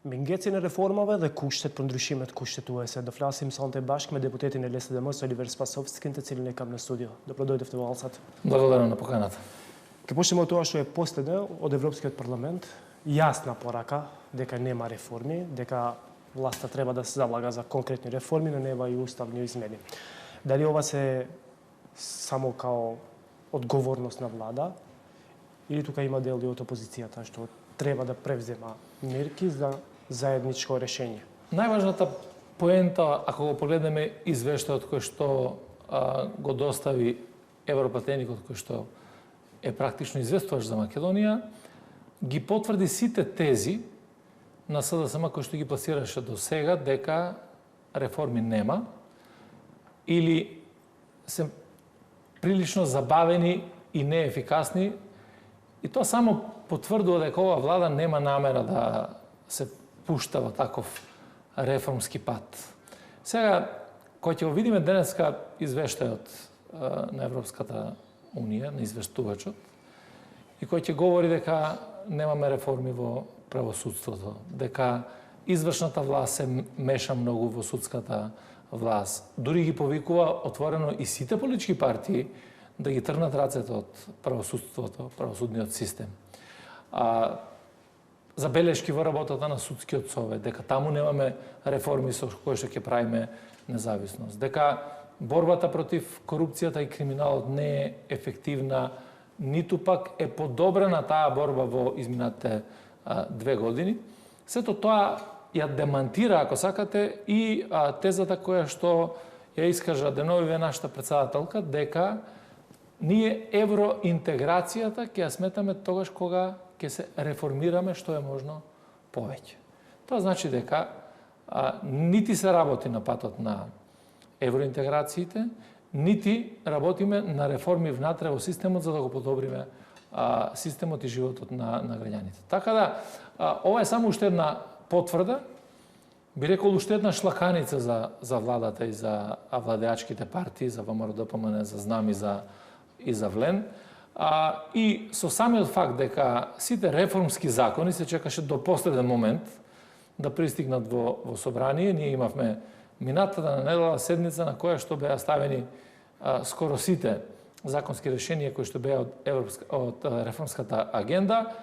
Мингеци на реформава да куштат пондрушимет куштетува се да власим сонте башкме депутети на ЛСДМ со Оливер Спасовските цели некам на студио. Добро дојдовте во Алсат. Благодарам на поканата. Ке почнеме од тоа што е последно од Европскиот парламент. Јасна порака дека нема реформи, дека власта треба да се залага за конкретни реформи, но нема и уставни измени. Дали ова се само као одговорност на влада или тука има дел и од опозицијата што треба да превзема мерки за заедничко решение? Најважната поента, ако го погледнеме извештајот кој што го достави европратеникот кој што е практично известуваш за Македонија, ги потврди сите тези на СДСМ кои што ги пласираше до сега дека реформи нема или се прилично забавени и неефикасни, и тоа само потврдува дека ова влада нема намера да се пушта во таков реформски пат. Сега, кој ќе го видиме денеска извештајот на Европската Унија, на извештувачот, и кој ќе говори дека немаме реформи во правосудството, дека извршната власт се меша многу во судската власт. Дури ги повикува отворено и сите политички партии да ги тргнат рацете од правосудството, правосудниот систем. Забелешки во работата на судскиот совет, дека таму немаме реформи со кои што ќе правиме независност, дека борбата против корупцијата и криминалот не е ефективна, ниту пак е подобрена таа борба во изминатите 2 години. Сето тоа ја демантира, ако сакате, и тезата која што ја искажа деновиве нашата председателка, дека ние евроинтеграцијата ќе ја сметаме тогаш кога ќе се реформираме што е можно повеќе. Тоа значи дека нити се работи на патот на евроинтеграциите, нити работиме на реформи внатре во системот за да го подобриме системот и животот на граѓаните. Така да, ова е само уште една потврда, би рекол уште една шлаканица за владата и за владеачките партии, за ВМРО ДПМН, за ЗНАМ и за ВЛЕН. И со самиот факт дека сите реформски закони се чекаше до последен момент да пристигнат во собрание, ние имавме минатата недела седница на која што беа ставени скоро сите законски решенија кои што беа од реформската агенда,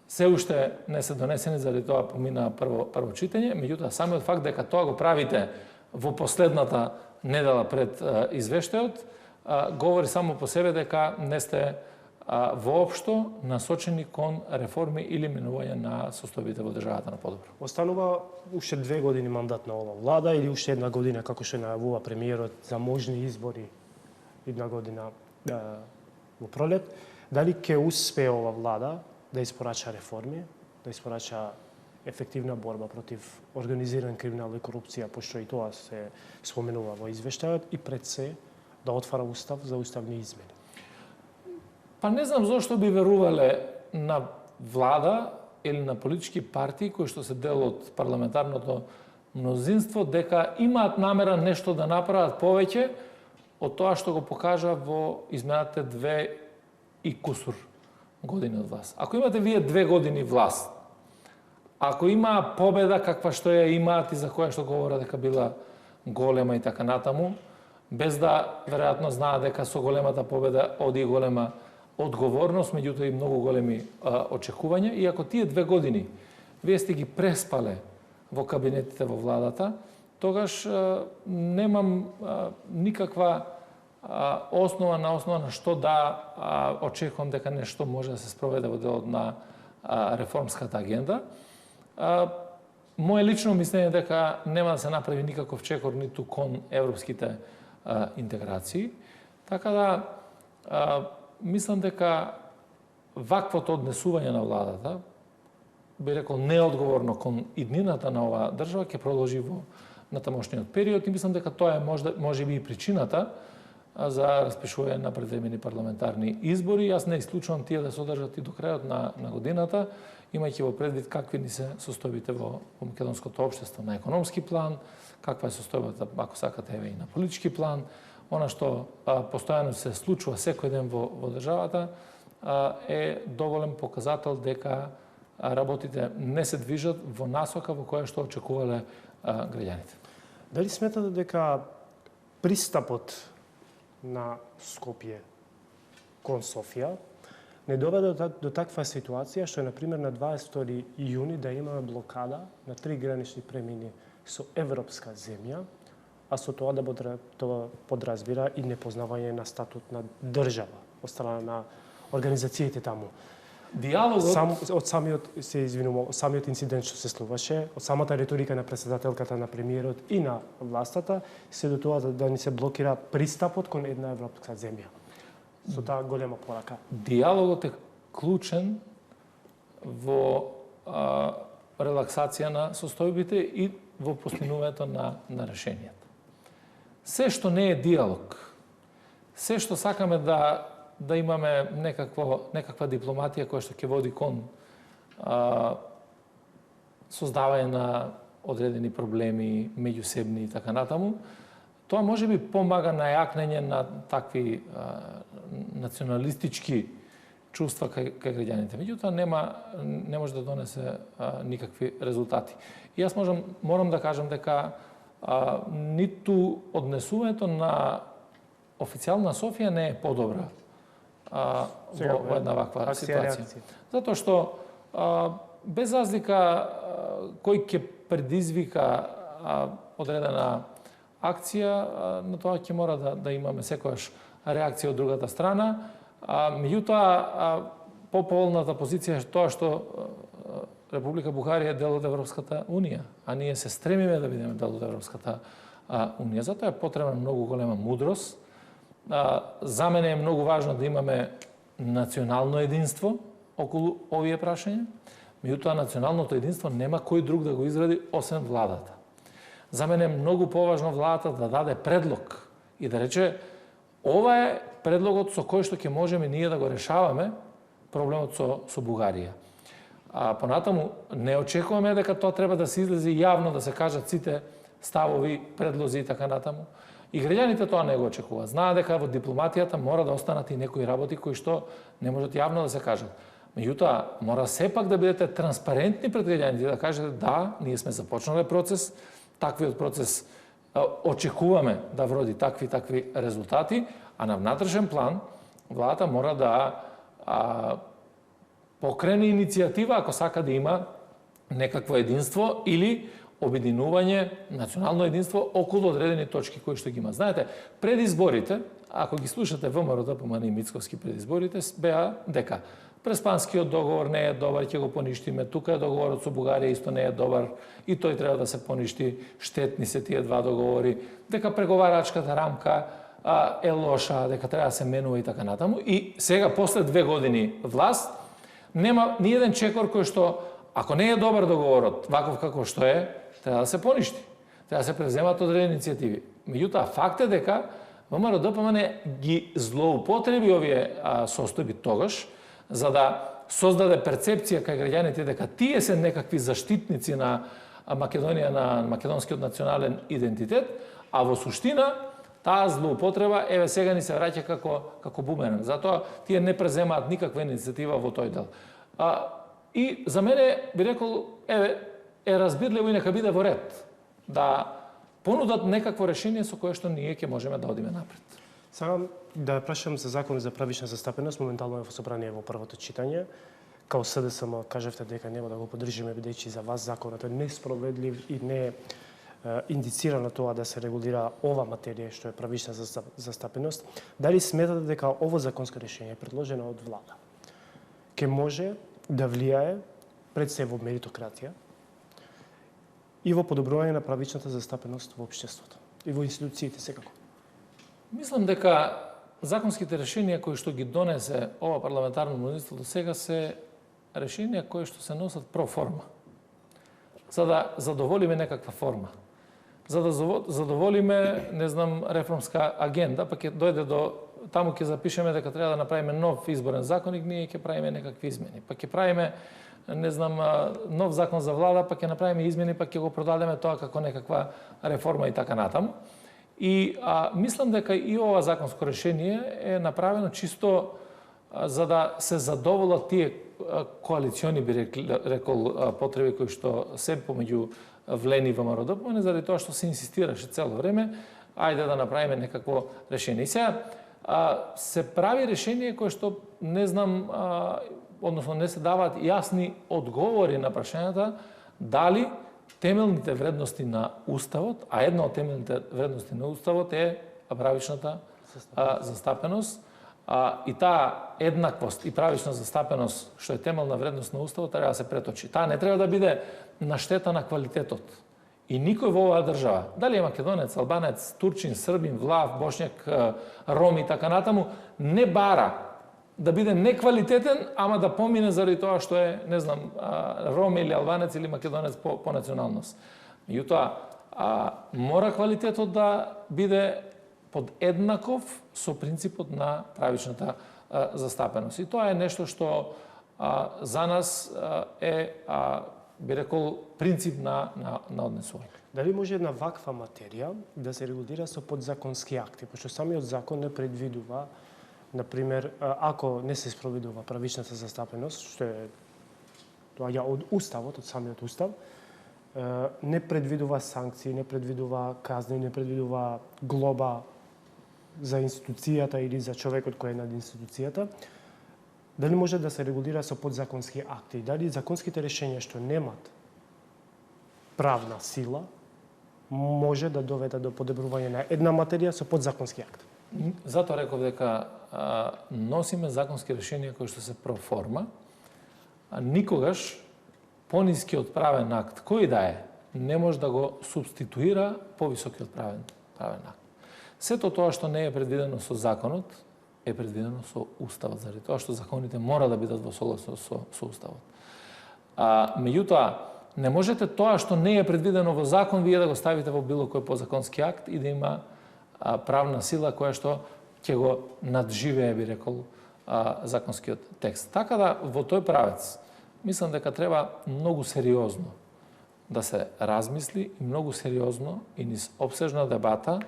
се уште не се донесени, заради тоа помина прво читање, меѓутоа самиот факт дека тоа го правите во последната недела пред извештајот, говори само по себе дека не сте воопшто насочени кон реформи или менување на состојбите во државата на подобро. Останува уште 2 години мандат на ова влада или уште една година, како што најавува премиерот, за можни избори една година во пролет. Дали ќе успее ова влада да испорача реформи, да испорача ефективна борба против организиран криминал и корупција, пошто и тоа се споменува во извештајот, и пред се да отвара устав за уставни измени? Па не знам зошто би верувале на влада или на политички партии кои што се дел од парламентарното мнозинство дека имаат намера нешто да направат повеќе од тоа што го покажа во изминатите 2 и кусур години од власт. Ако имате вие 2 години власт, ако има победа каква што ја имаат и за која што говорат дека била голема и така натаму, без да веројатно знаат дека со големата победа оди голема одговорност, меѓутоа и многу големи очекувања, и ако тие 2 години вие сте ги преспале во кабинетите во владата, тогаш немам никаква основа на што да очекувам дека нешто може да се спроведе во делот на реформската агенда. Моje лично мислење дека нема да се направи никаков чекор ниту кон европските интеграции. Така да, мислам дека ваквото однесување на владата, би рекол неодговорно кон иднината на оваа држава, ќе продолжи во натамошниот период, и мислам дека тоа е може би и причината за распишување на предвремени парламентарни избори. Јас не исклучувам тие да се одржат и до крајот на годината, имајќи во предвид какви ни се состојбите во македонското општество на економски план, каква е состојбата, ако сакате, и на политички план. Она што постојано се случува секој ден во државата е доволен показател дека работите не се движат во насока во која што очекувале граѓаните. Дали сметате дека пристапот на Скопје кон Софија не доведе до таква ситуација што е, например, на 22 јуни да имаме блокада на 3 гранични премини со европска земја, а со тоа тоа подразбира и непознавање на статут на држава од страна на организациите таму. Диалогот од самиот инцидент што се случуваше, од самата риторика на претседателката, на премиерот и на властата, се до тоа да ни се блокира пристапот кон една европска земја. Со таа голема порака. Диалогот е клучен во релаксација на состојбите и во постигнувањето на решенијата. Се што не е диалог, се што сакаме да имаме некаква дипломатија која што ќе води кон создавање на одредени проблеми, меѓусебни и така натаму, тоа може би помага на јакнење на такви националистички чувства кај граѓаните. Меѓутоа не може да донесе никакви резултати. И јас морам да кажам дека ниту однесувањето на официјална Софија не е подобра во една ваква ситуација. Затоа што без разлика кој ќе предизвика одредена акција, на тоа ќе мора да имаме секојаш реакција од другата страна. Меѓутоа, пополната позиција е тоа што Република Бугарија е дел од Европската Унија, а ние се стремиме да бидеме дел од Европската Унија. Затоа е потребна многу голема мудрост. За мене е многу важно да имаме национално единство околу овие прашања. Меѓутоа, националното единство нема кој друг да го изради освен владата. За мене е многу поважно владата да даде предлог и да рече ова е предлогот со кој што ќе можеме ние да го решаваме проблемот со Бугарија. Понатаму не очекуваме дека тоа треба да се излезе јавно, да се кажат сите ставови, предлози и така натаму. И граѓаните тоа не го очекуваат. Знаат дека во дипломатијата мора да останат и некои работи кои што не можат јавно да се кажат. Меѓутоа, мора сепак да бидете транспарентни пред граѓаните, да кажете да, ние сме започнале процес, таквиот процес очекуваме да вроди такви резултати, а на внатрешен план владата мора да покрене иницијатива ако сака да има некакво единство или обединување, национално единство околу одредени точки кои што ги има. Знаете, пред изборите, ако ги слушате ВМРО, ДПМН и Мицковски пред изборите, беа дека Преспанскиот договор не е добар, ќе го поништиме, тука е договорот со Бугарија исто не е добар и тој треба да се поништи, штетни се тие два договори, дека преговарачката рамка е лоша, дека треба да се менува и така натаму. И сега, после 2 години власт, нема ни еден чекор кој што, ако не е добар договорот, ваков како што е, треба да се поништи. Треба да се преземат одредени иницијативи. Меѓутоа, факт е дека ВМРО ДПМН ги злоупотреби овие состојби тогаш, за да создаде перцепција кај граѓаните дека тие се некакви заштитници на Македонија, на македонскиот национален идентитет, а во суштина таа злоупотреба еве сега ни се враќа како бумеранг. Затоа тие не преземаат никаква иницијатива во тој дел. И за мене би рекол еве е разбирливо и нека биде во ред да понудат некакво решение со кое што ние ќе можеме да одиме напред. Сакам да прашам за законот за правична застапеност, моментално е во собрание во првото читање. Као СДСМ кажавте дека нема да го поддржиме бидејќи за вас законот е несправедлив и не е индицирано тоа да се регулира ова материја што е правична застапеност. Дали сметате дека ово законско решение предложено од влада ќе може да влијае пред се во меритократија и во подобрување на правичната застапеност во општеството и во институциите секако? Мислам дека законските решенија кои што ги донесе ова парламентарно мнозинство до сега се решенија кои што се носат про форма. За да задоволиме некаква форма. За да задоволиме, не знам, реформска агенда, па ќе дојде до таму ќе запишеме дека треба да направиме нов изборен законник, ние ќе правиме некакви измени. Па ќе правиме, не знам, нов закон за влада, па ќе направиме измени, па ќе го продадеме тоа како некаква реформа и така натаму. И мислам дека и ова законско решение е направено чисто за да се задоволат тие коалициони, би рекол, потреби кои што се помеѓу влени ВМРО, не заради тоа што се инсистираше цело време, ајде да направиме некакво решение. И сега се прави решение кое што не знам, односно не се даваат јасни одговори на прашањата дали темелните вредности на Уставот, а една од темелните вредности на Уставот е правичната застапеност, и таа еднаквост и правична застапеност, што е темелна вредност на Уставот, треба да се преточи. Таа не треба да биде на штета на квалитетот. И никој во оваа држава, дали е македонец, албанец, турчин, србин, влав, бошњак, ром и така натаму, не бара да биде неквалитетен, ама да помине заради тоа што е, не знам, ром или албанец или македонец по националност. Меѓутоа, мора квалитетот да биде подеднаков со принципот на правичната застапеност. И тоа е нешто што за нас е, би рекол, принцип на однесување. Дали може една ваква материја да се регулира со подзаконски акти, пошто самиот закон не предвидува, например, ако не се спроведува правичната застапеност, што е доаѓа од Уставот, од самиот Устав, не предвидува санкции, не предвидува казни, не предвидува глоба за институцијата или за човекот кој е над институцијата, дали може да се регулира со подзаконски акти? Дали законските решенија што немат правна сила може да доведат до подобрување на една материја со подзаконски акт? Затоа реков дека носиме законски решенија кои што се проформа, а никогаш понискиот правен акт, кој да е, не може да го субституира повисокиот правен акт. Сето тоа што не е предвидено со законот, е предвидено со Уставот, заради тоа што законите мора да бидат во согласност со Уставот. Меѓутоа, не можете тоа што не е предвидено во закон, вие да го ставите во било кој подзаконски акт и да има правна сила која што ќе го надживее, би рекол, законскиот текст. Така да, во тој правец, мислам дека треба многу сериозно да се размисли и многу сериозно и низ обсежна дебата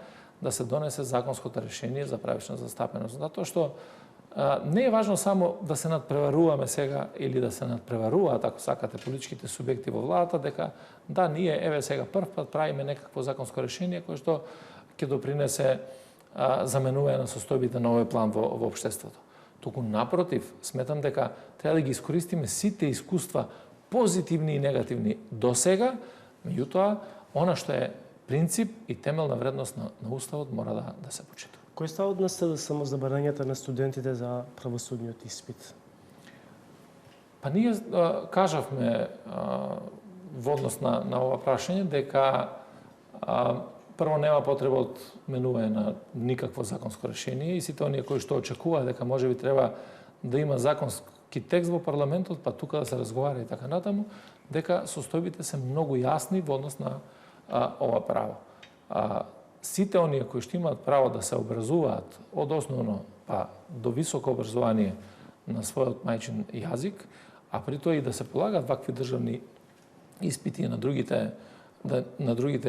да се донесе законското решение за правична застапеност. Затоа што не е важно само да се надпреваруваме сега или да се надпреваруваат, ако сакате, политичките субјекти во владата, дека да, ние еве сега прв пат правиме некакво законско решение кое што ќе допринесе заменување на состојбите на овој план во општеството. Туку напротив, сметам дека треба да ги искористиме сите искуства, позитивни и негативни до сега, меѓутоа, она што е принцип и темелна вредност на Уставот мора да се почитува. Кој е ставот на СДСМ за барањата на студентите за правосудниот испит? Па ние кажавме во однос на ова прашање дека прво нема потреба од менување на никакво законско решение и сите оние кои што очекуваат дека можеби треба да има законски текст во парламентот, па тука да се разговара и така натаму, дека состојбите се многу јасни во однос на ова право. Сите оние кои што имаат право да се образуваат од основно па до високо образование на својот мајчин јазик, а при тоа и да се полагат вакви државни испити на другите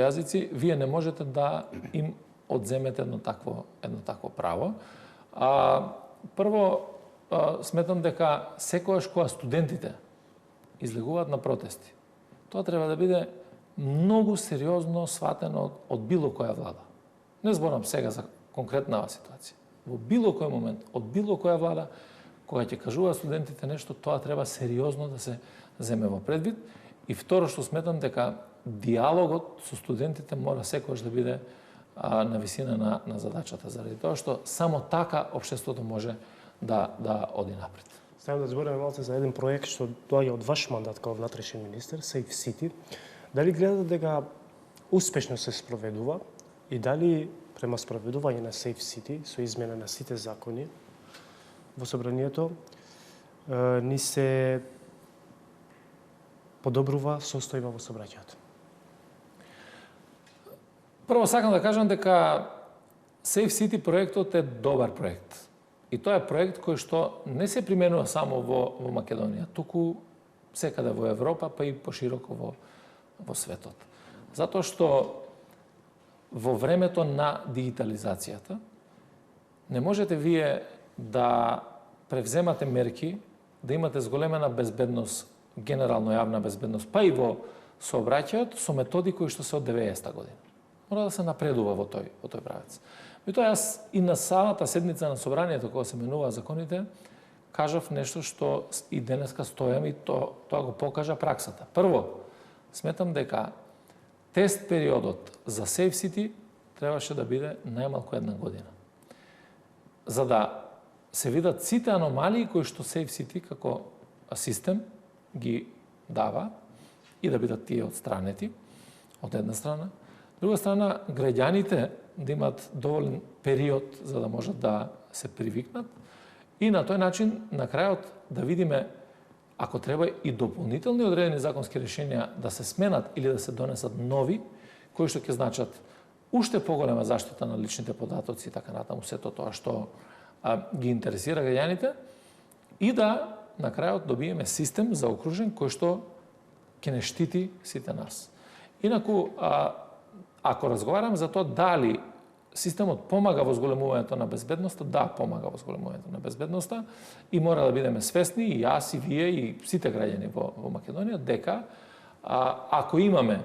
јазици, вие не можете да им одземете едно такво право. Прво, сметам дека секојаш кога студентите излегуваат на протести, тоа треба да биде многу сериозно сватено од било која влада. Не зборам сега за конкретна ситуација. Во било кој момент, од било која влада, кога ќе кажуваат студентите нешто, тоа треба сериозно да се земе во предвид. И второ што сметам дека диалогот со студентите мора секогаш да биде на висина на задачата, заради тоа што само така општеството може да оди напред. Сакам да збориме малце за еден проект што доаѓа од ваш мандат како внатрешен министер, Safe City. Дали гледате дека успешно се спроведува и дали према спроведување на Safe City со измена на сите закони во собранието ни се подобрува состојба во сообраќајот? Прво сакам да кажам дека Safe City проектот е добар проект. И тоа е проект кој што не се применува само во Македонија, туку секаде во Европа, па и пошироко во светот. Затоа што во времето на дигитализацијата не можете вие да превземате мерки да имате зголемена безбедност, генерално јавна безбедност, па и во сообраќајот со методи кои што се од 90-та година. Мора да се напредува во тој правец. Меѓутоа јас и на самата седница на собранието кога се менуваа законите, кажав нешто што и денеска стојам и тоа го покажа праксата. Прво, сметам дека тест периодот за Safe City требаше да биде најмалку 1 година. За да се видат сите аномалии кои што Safe City како систем ги дава и да бидат тие отстранети од една страна. Друга страна, граѓаните да имат доволен период за да можат да се привикнат и на тој начин на крајот да видиме ако треба и дополнителни одредени законски решенија да се сменат или да се донесат нови кои што ќе значат уште поголема заштита на личните податоци и така натаму сето тоа што ги интересира граѓаните и да на крајот добиеме систем заокружен кој што ќе не штити сите нас. Инаку, ако разговарам за тоа дали системот помага во зголемувањето на безбедноста, да, помага во зголемувањето на безбедноста и мора да бидеме свесни, и јас, и вие, и сите граѓани во Македонија, дека ако имаме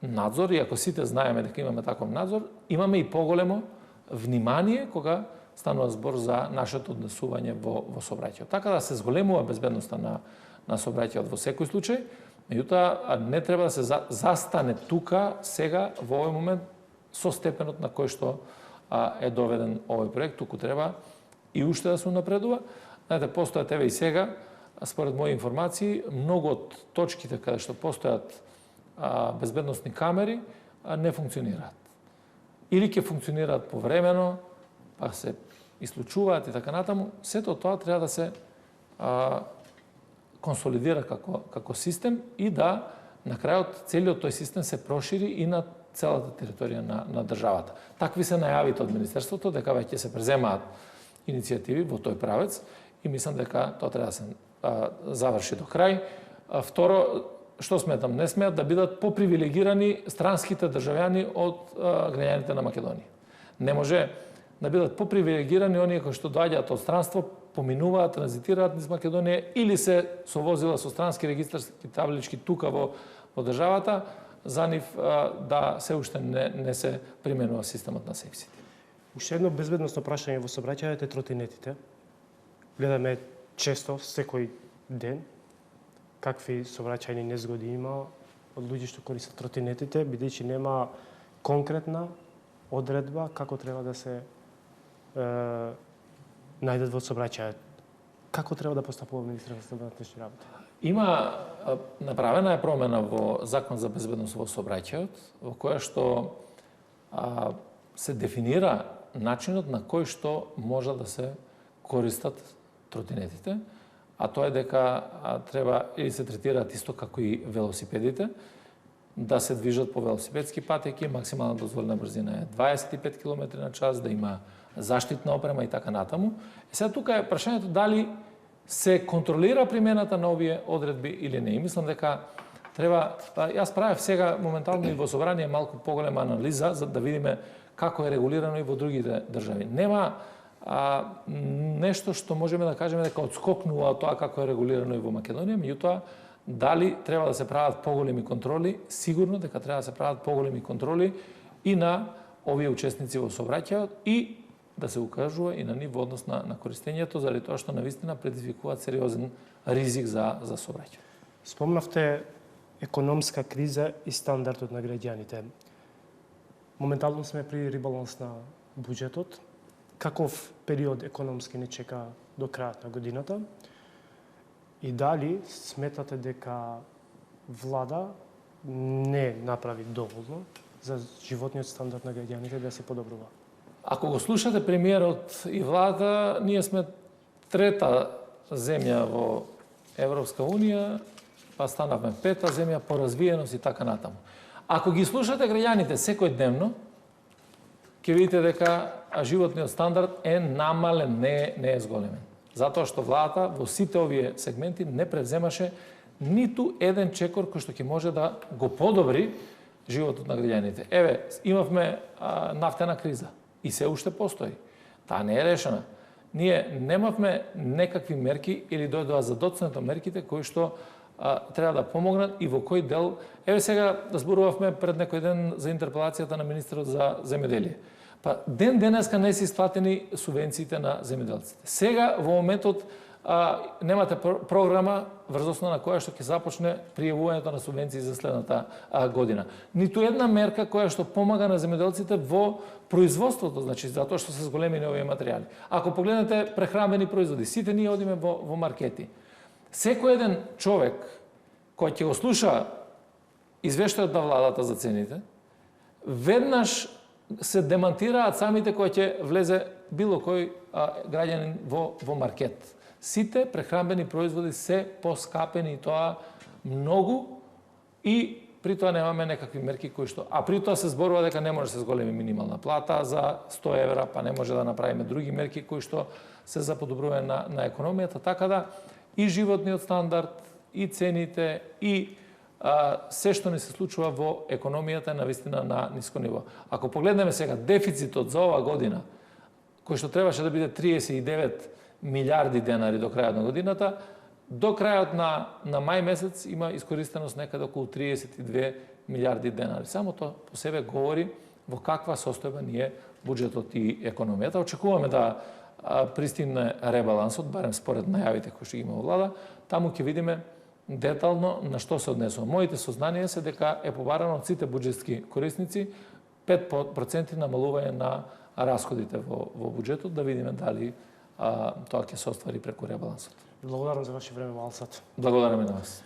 надзор и ако сите знаеме дека имаме таков надзор, имаме и поголемо внимание кога станува збор за нашето однесување во сообраќајот. Така да се зголемува безбедноста на сообраќајот во секој случај, меѓутоа не треба да се застане тука сега во овој момент со степенот на кој што е доведен овој проект, туку треба и уште да се напредува. Знаете, постојат еве и сега, според мои информации, многу од точките каде што постојат безбедносни камери не функционираат. Или ќе функционираат повремено, па се исклучуваат и така натаму. Сето тоа треба да се консолидира како систем и да на крајот целиот тој систем се прошири и на целата територија на државата. Такви се најавите од Министерството дека веќе се преземаат иницијативи во тој правец и мислам дека тоа треба да се заврши до крај. Второ, што сметам? Не смеат да бидат попривилегирани странските државјани од граѓаните на Македонија. Не може да бидат попривилегирани оние кои што доаѓаат од странство, поминуваат, транзитираат низ Македонија или се со возила со странски регистарски таблички тука во државата, за нив да се уште не се применува системот на Safe City. Уште едно безбедносно прашање во сообраќајот е тротинетите. Гледаме често, секој ден, какви сообраќајни незгоди има од луѓе што користат тротинетите, бидејќи нема конкретна одредба како треба да се најдат во сообраќајот. Како треба да постапува Министерството на внатрешни работи? Има направена е промена во Закон за безбедност во сообраќајот, во која што се дефинира начинот на кој што може да се користат тротинетите, а тоа е дека треба или се третираат исто како и велосипедите, да се движат по велосипедски патеки, максимална дозволена брзина е 25 км на час, да има заштитна опрема и така натаму. Сега тука е прашањето дали се контролира примената на овие одредби или не. И мислам дека треба, јас правев сега моментално и во собрание малку поголема анализа за да видиме како е регулирано и во другите држави. Нема нешто што можеме да кажеме дека одскокнува од тоа како е регулирано и во Македонија, меѓутоа дали треба да се прават поголеми контроли, сигурно дека треба да се прават поголеми контроли и на овие учесници во сообраќајот и да се укажува и на нив во однос на користењето, заради тоа што навистина предизвикуваат сериозен ризик за сообраќај. Спомнавте економска криза и стандардот на граѓаните. Моментално сме при ребаланс на буџетот. Каков период економски не чека до крајот на годината? И дали сметате дека влада не направи доволно за животниот стандард на граѓаните да се подобрува? Ако го слушате премиерот и владата, ние сме трета земја во Европска Унија, па станавме пета земја по развиеност и така натаму. Ако ги слушате граѓаните секојдневно, ќе видите дека животниот стандард е намален, не е зголемен. Затоа што владата во сите овие сегменти не превземаше ниту еден чекор кој што ќе може да го подобри животот на граѓаните. Еве, имавме нафтена криза и се уште постои. Таа не е решена. ние немавме некакви мерки или дојдоа задоцнато мерките кои што треба да помогнат и во кој дел. Еве сега зборувавме пред некој ден за интерпелацијата на министерот за земјоделие. Па ден денеска не се исплатени субвенциите на земјоделците. Сега во моментот немате програма врз основа на која што ќе започне пријавувањето на субвенции за следната година. Ниту една мерка која што помага на земјоделците во производството, значи затоа што се зголемени овие материјали. Ако погледнете прехранбени производи, сите ние одиме во маркети. Секој еден човек кој ќе го слуша извештајот на владата за цените, веднаш се демантираат самите кои ќе влезе било кој граѓанин во маркет. Сите прехранбени производи се поскапени и тоа многу и при тоа немаме некакви мерки кои што... А при тоа се зборува дека не може да се зголеми минимална плата за 100 евра, па не може да направиме други мерки кои што се за подобрување на економијата, така да и животниот стандард, и цените, и се што ни се случува во економијата е навистина на ниско ниво. Ако погледнеме сега дефицитот за ова година, кој што требаше да биде 39 милиарди денари до крајот на годината, до крајот на мај месец има искористеност некаде околу 32 милиарди денари. Само тоа по себе говори во каква состојба ни е буџетот и економијата. Очекуваме да пристигне ребалансот, барем според најавите кои што ги има во влада, таму ќе видиме детално на што се однесува. Моите сознанија се дека е побарано од сите буџетски корисници 5% намалување на расходите во буџетот, да видиме дали тоа ќе се оствари преку ребалансот. Благодарам за ваше време, Алсат. Благодараме на вас.